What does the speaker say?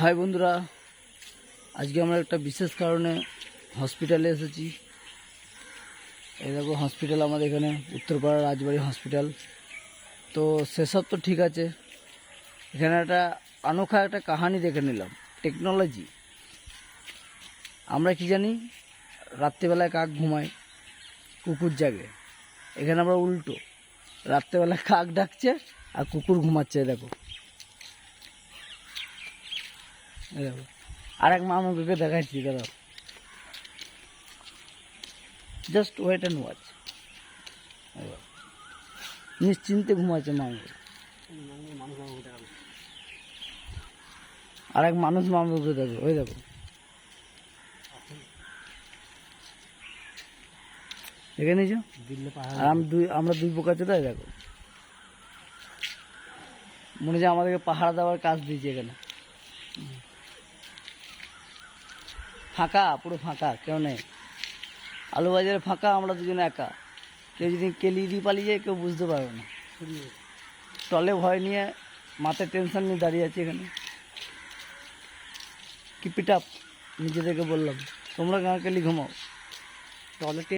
High বন্ধুরা, আজকে আমরা একটা বিশেষ কারণে হসপিটালে এসেছি। এই দেখো হসপিটাল আমাদের এখানে উত্তরপাড়া রাজবাড়ি হসপিটাল। তো সেসব তো ঠিক আছে, এখানে একটা অনোখা একটা কাহানি দেখে নিলাম। টেকনোলজি, আমরা কি জানি রাত্রেবেলায় কাক ঘুমায়, কুকুর জাগে। এখানে আমরা উল্টো, রাত্রেবেলায় কাক ডাকছে আর কুকুর ঘুমাচ্ছে। দেখো দেখো, আর এক মামুকে দেখাচ্ছি, দাঁড়াও, জাস্ট ওয়েট অ্যান্ড ওয়াচ। নিশ্চিন্তে ঘুমাচ্ছে মামু। আর এক মানুষ মামুকে দেখো, ওই দেখো, দেখে নিয়েছো? আর আমরা দুই পোকা চোদাই। দেখো, মনে হয় আমাদেরকে পাহাড় দেওয়ার কাজ দিয়েছে। এখানে ফাঁকা, পুরো ফাঁকা, কেউ নেই। আলু বাজারে ফাঁকা, আমরা দুজনে একা। কেউ যদি কেলিয়ে দিয়ে পালিয়ে যায় কেউ বুঝতে পারবে না। টলে ভয় নিয়ে, মাথায় টেনশন নিয়ে দাঁড়িয়ে আছে এখানে। কিপ ইট আপ, নিজেদেরকে বললাম তোমরা কেলি ঘুমাও টলে।